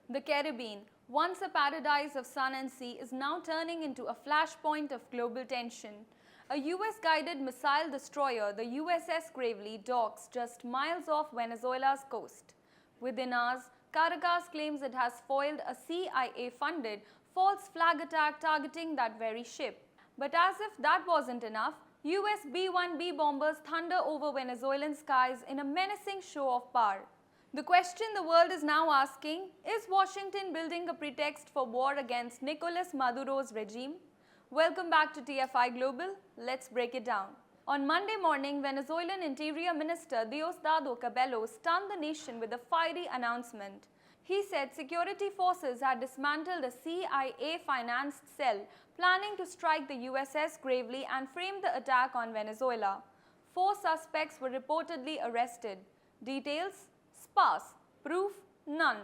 The Caribbean, once a paradise of sun and sea, is now turning into a flashpoint of global tension. A US-guided missile destroyer, the USS Gravely, docks just miles off Venezuela's coast. Within hours, Caracas claims it has foiled a CIA-funded false flag attack targeting that very ship. But as if that wasn't enough, US B-1B bombers thunder over Venezuelan skies in a menacing show of power. The question the world is now asking, is Washington building a pretext for war against Nicolas Maduro's regime? Welcome back to TFI Global. Let's break it down. On Monday morning, Venezuelan Interior Minister Diosdado Cabello stunned the nation with a fiery announcement. He said security forces had dismantled a CIA-financed cell planning to strike the USS Gravely and framed the attack on Venezuela. 4 suspects were reportedly arrested. Details? Sparse. Proof? None.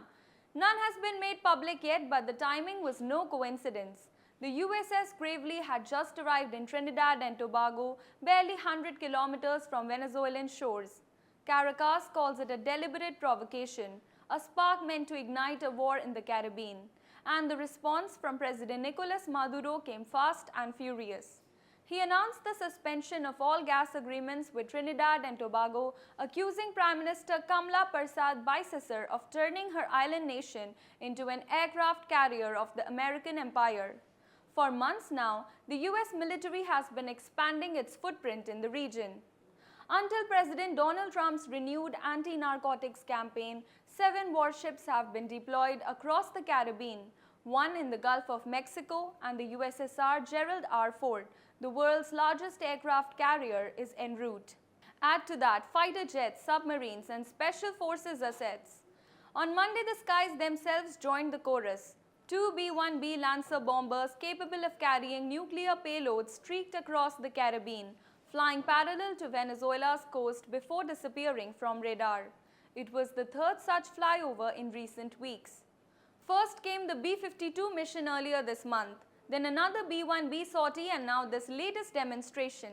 None has been made public yet, but the timing was no coincidence. The USS Gravely had just arrived in Trinidad and Tobago, barely 100 kilometers from Venezuelan shores. Caracas calls it a deliberate provocation, a spark meant to ignite a war in the Caribbean. And the response from President Nicolas Maduro came fast and furious. He announced the suspension of all gas agreements with Trinidad and Tobago, accusing Prime Minister Kamala Persad Bissessar of turning her island nation into an aircraft carrier of the American empire. For months now, the US military has been expanding its footprint in the region. Until President Donald Trump's renewed anti-narcotics campaign, 7 warships have been deployed across the Caribbean, 1 in the Gulf of Mexico, and the USSR Gerald R. Ford, the world's largest aircraft carrier, is en route. Add to that fighter jets, submarines, and special forces assets. On Monday, the skies themselves joined the chorus. 2 B-1B Lancer bombers capable of carrying nuclear payloads streaked across the Caribbean, flying parallel to Venezuela's coast before disappearing from radar. It was the 3rd such flyover in recent weeks. First came the B-52 mission earlier this month, then another B-1B sortie, and now this latest demonstration.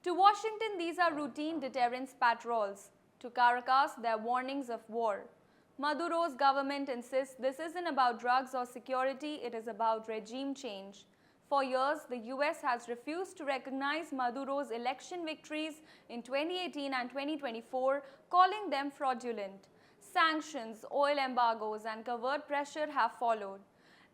To Washington, these are routine deterrence patrols. To Caracas, they're warnings of war. Maduro's government insists this isn't about drugs or security, it is about regime change. For years, the US has refused to recognize Maduro's election victories in 2018 and 2024, calling them fraudulent. Sanctions, oil embargoes, and covert pressure have followed.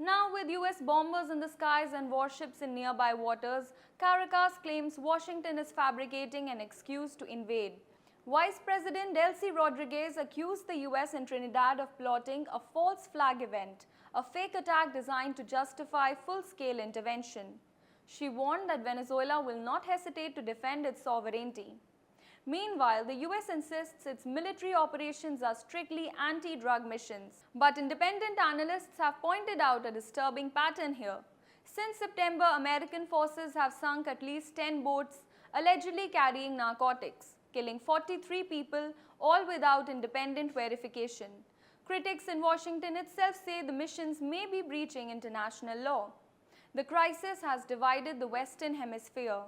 Now, with US bombers in the skies and warships in nearby waters, Caracas claims Washington is fabricating an excuse to invade. Vice President Delcy Rodriguez accused the US and Trinidad of plotting a false flag event, a fake attack designed to justify full-scale intervention. She warned that Venezuela will not hesitate to defend its sovereignty. Meanwhile, the US insists its military operations are strictly anti-drug missions. But independent analysts have pointed out a disturbing pattern here. Since September, American forces have sunk at least 10 boats allegedly carrying narcotics, killing 43 people, all without independent verification. Critics in Washington itself say the missions may be breaching international law. The crisis has divided the Western Hemisphere.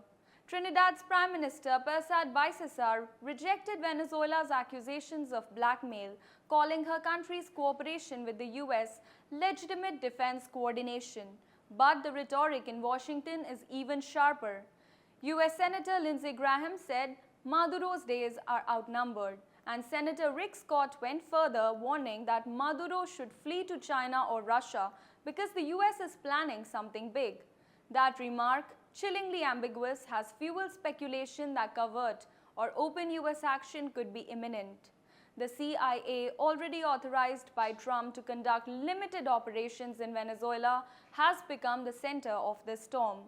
Trinidad's Prime Minister Persad Bissessar rejected Venezuela's accusations of blackmail, calling her country's cooperation with the US legitimate defense coordination. But the rhetoric in Washington is even sharper. US Senator Lindsey Graham said Maduro's days are outnumbered, and Senator Rick Scott went further, warning that Maduro should flee to China or Russia because the US is planning something big. That remark, chillingly ambiguous, has fueled speculation that covert or open US action could be imminent. The CIA, already authorized by Trump to conduct limited operations in Venezuela, has become the center of this storm.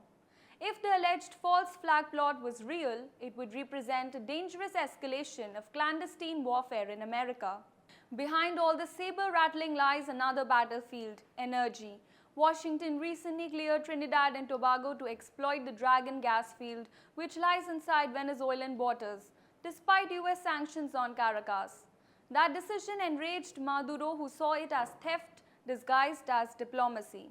If the alleged false flag plot was real, it would represent a dangerous escalation of clandestine warfare in America. Behind all the saber-rattling lies another battlefield: energy. Washington recently cleared Trinidad and Tobago to exploit the Dragon gas field, which lies inside Venezuelan waters, despite US sanctions on Caracas. That decision enraged Maduro, who saw it as theft disguised as diplomacy.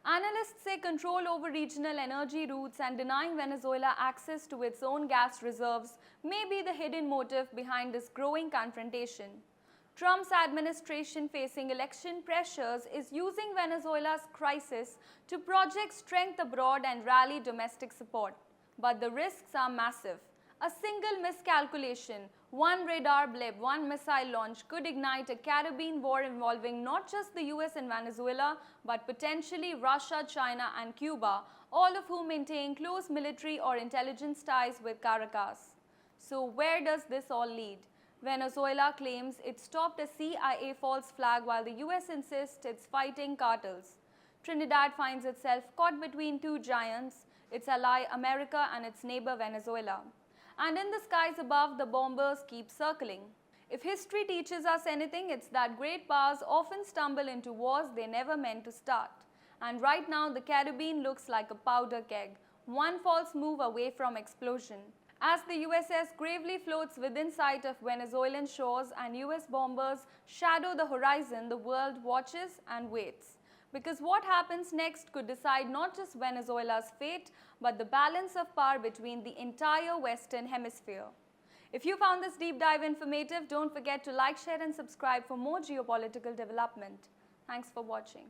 Analysts say control over regional energy routes and denying Venezuela access to its own gas reserves may be the hidden motive behind this growing confrontation. Trump's administration, facing election pressures, is using Venezuela's crisis to project strength abroad and rally domestic support. But the risks are massive. A single miscalculation, one radar blip, one missile launch could ignite a Caribbean war involving not just the US and Venezuela, but potentially Russia, China, and Cuba, all of whom maintain close military or intelligence ties with Caracas. So where does this all lead? Venezuela claims it stopped a CIA false flag while the US insists it's fighting cartels. Trinidad finds itself caught between two giants, its ally America and its neighbor Venezuela. And in the skies above, the bombers keep circling. If history teaches us anything, it's that great powers often stumble into wars they never meant to start. And right now, the Caribbean looks like a powder keg, one false move away from explosion. As the USS gravely floats within sight of Venezuelan shores and US bombers shadow the horizon, the world watches and waits. Because what happens next could decide not just Venezuela's fate, but the balance of power between the entire Western Hemisphere. If you found this deep dive informative, don't forget to like, share and subscribe for more geopolitical development. Thanks for watching.